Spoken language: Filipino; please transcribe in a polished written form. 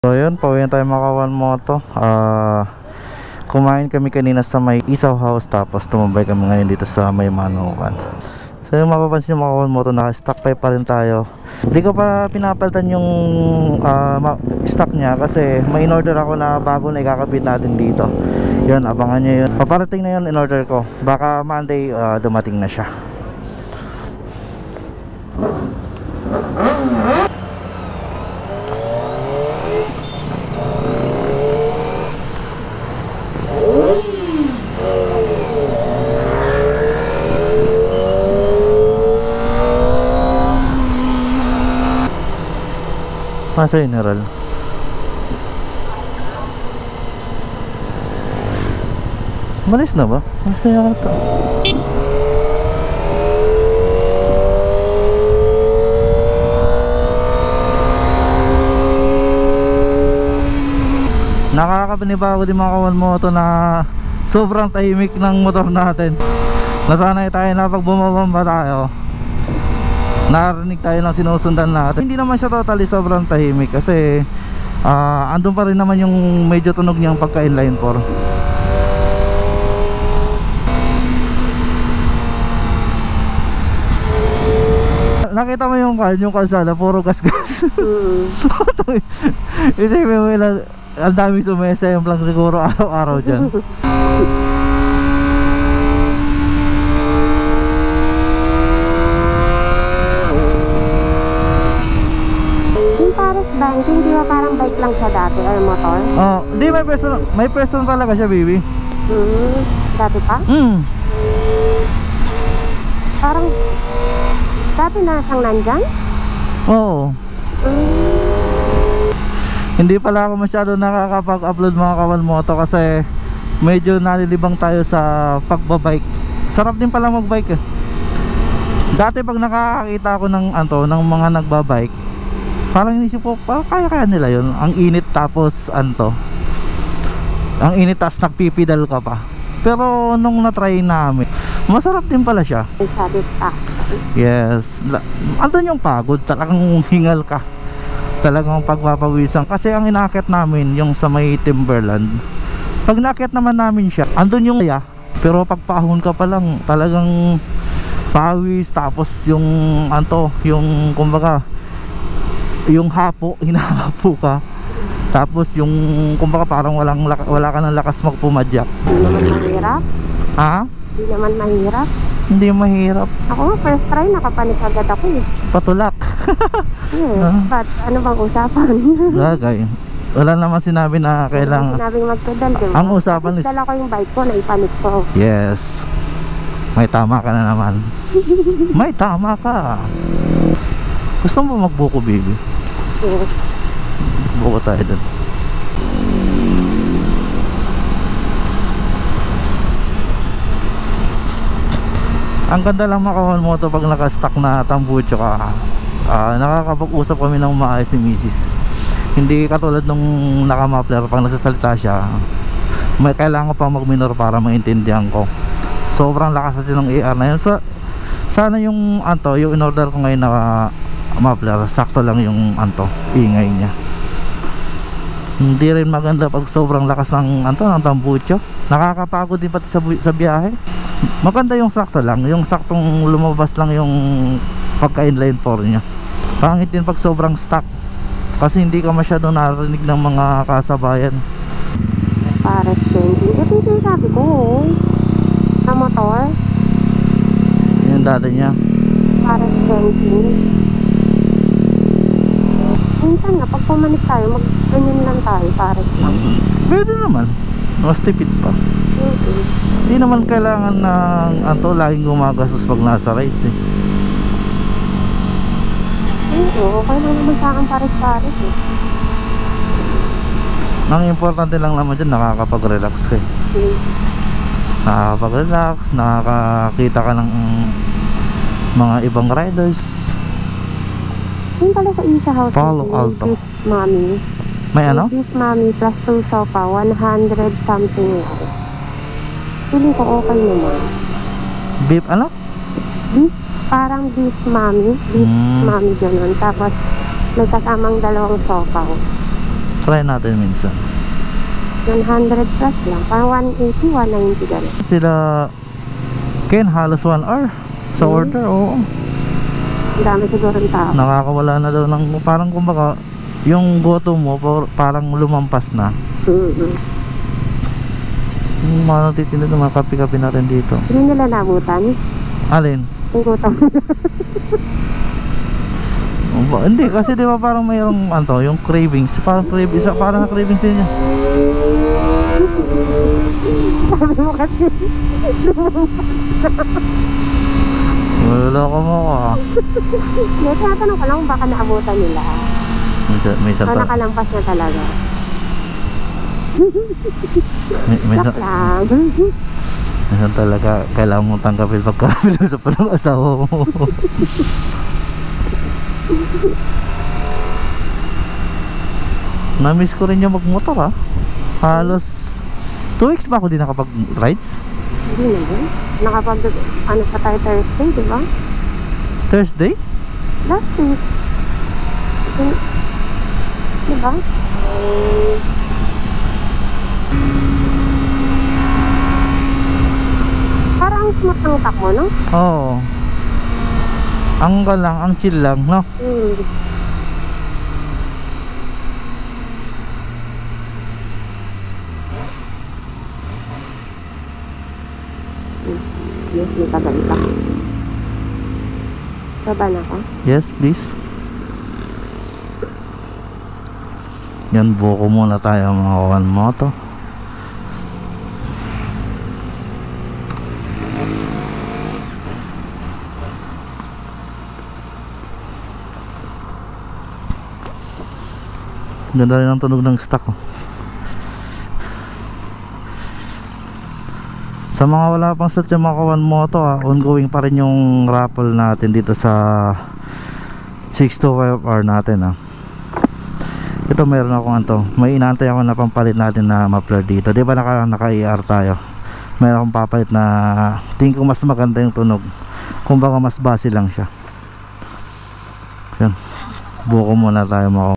So yun, pauwi na tayo mga kawan moto. Kumain kami kanina sa may Isaw House, tapos tumambay kami ngayon dito sa may Manukan. So yung mapapansin yung mga kawan moto, naka-stock pipe pa rin tayo. Hindi ko pa pinapalitan yung stock niya kasi may in-order ako na bago na ikakabit natin dito. Yun, abangan nyo yun. Paparating na yun, in-order ko. Baka Monday dumating na siya. Sa general malis na ba? Malis na yata. Nakakapanibago din mga kawan moto na sobrang tahimik ng motor natin. Nasanay tayo na pag bumabamba tayo, narinig tayo ng sinusundan natin. Hindi naman siya totally sobrang tahimik kasi andun pa rin naman yung medyo tunog niyang pagka inline 4. Nakita mo yung kalsada, puro gas-gas. Isipin mo ilan, ang dami sumesayang lang siguro araw-araw dyan. Hindi ba parang bike lang siya dati or motor? Hindi, may pwesto na talaga siya, baby. Dati pa? Parang dati na siyang nandyan? Oo. Hindi pala ako masyado nakakapag-upload mga kawan moto kasi medyo nalilibang tayo sa pagbabike. Sarap din pala magbike eh. Dati pag nakakakita ako ng mga nagbabike, parang inisip ko, kaya nila yun. Ang init tapos ang init tapos nagpipidal ka pa. Pero nung na-try namin, masarap din pala siya. Yes. Andun yung pagod, talagang hingal ka, talagang pagpapawisan. Kasi ang inaakit namin yung sa may Timberland. Pag naakit naman namin siya, andun yung pero pagpahon ka pa lang, talagang pawis. Tapos yung yung kumbaga yung hapo, hinahapo ka. Tapos yung kumbaga parang wala ka ng lakas magpumadyak. Hindi naman mahirap. Ha? Hindi naman mahirap. Hindi mahirap. Ako nga first try nakapanik agad ako eh. Patulak. But ano bang usapan? Gagay. Wala naman sinabi na kailangan. Sinabing magpedal, diba? Ang usapan is dala ko yung bike ko, naipanik ko. Yes. May tama ka na naman. May tama ka. Gusto mo magbuko, baby? Yes. Buko tayo dun. Ang ganda lang makawan mo to pag naka-stock na tambucho ka. Nakakapag-usap kami ng maayos ni Mrs. Hindi katulad nung naka-muffler, pag nagsasalita siya may kailangan pa mag-minor para maintindihan ko. Sobrang lakas kasi ng AR na yun. So, sana yung yung in-order ko ngayon na muffler, sakto lang yung ingay niya. Hindi rin maganda pag sobrang lakas ng ng tambucho. Nakakapagod din pati sa biyahe. Maganda yung sakto lang, yung saktong lumabas lang yung pagka inline 4 niya. Pangit din pag sobrang stock kasi hindi ka masyado narinig ng mga kasabayan. Pares 20. Ito yung sabi ko na motor. Yung dati niya. Pares 20. Minsan nga, pag pumanik tayo, mag-ganyan lang tayo, pares lang. Pwede naman. Mas tipid pa. Hindi naman kailangan ng laging gumagastos pag nasa rides eh. Okay lang naman sa akin pares-pares eh. Ang importante lang naman dyan, nakakapag-relax ka eh. Nakakapag-relax, nakakakita ka ng mga ibang riders. Yung pala sa Isa House, Palo Alto. Beef Mommy. May ano? Beef Mommy plus 2 sofa, 100 something lang. Feeling ko okay naman. Beef ano? Beef, parang Beef Mommy. Beef Mommy ganun. Tapos may kasamang 2 sofa. Try natin minsan. 100 plus lang. Parang 180, 190 gano'n. Sila Ken halos 1 hour sa order. Oo. Ang dami siguro ng tao. Nakakawala na daw ng parang kumbaga yung goto mo parang lumampas na. Yung mga natitinda ng mga kape-kape natin dito. Hindi nila nabutan. Alin? Yung gutom. Hindi kasi di ba parang mayroong yung cravings, parang cravings, parang cravings din niya. Sabi mo kasi. Wala ka mo ka. Hindi, tinatanong ko lang baka naabutan nila. May So nakalampas na talaga. minsan Joke lang. minsan talaga kailangan mong tanggapin pagka sa ng asawa mo. Na-miss ko rin yung magmotor ha. Halos 2 weeks ba ako di nakapag-rides? Hindi naman. Nakapag, ano pa tayo Thursday, di ba? Thursday? Last week. Di ba? Parang smooth ang takbo, no? Oo. Ang galang, ang chill lang, no? Yes, may tagal-ta. Baba na ka? Yes, please. Yan, buko muna tayo mga kawan moto. Ganda rin ang tunog ng stock oh. Sa mga wala pang set yung mga kawan moto ongoing pa rin yung raffle natin dito sa 625R natin Ito mayroon akong may inaantay ako na pampalit natin na muffler dito. Di ba naka-ER tayo? Mayroon akong papalit na tingin ko mas maganda yung tunog. Kumbaga mas base lang siya. Yan. Buko muna tayo mga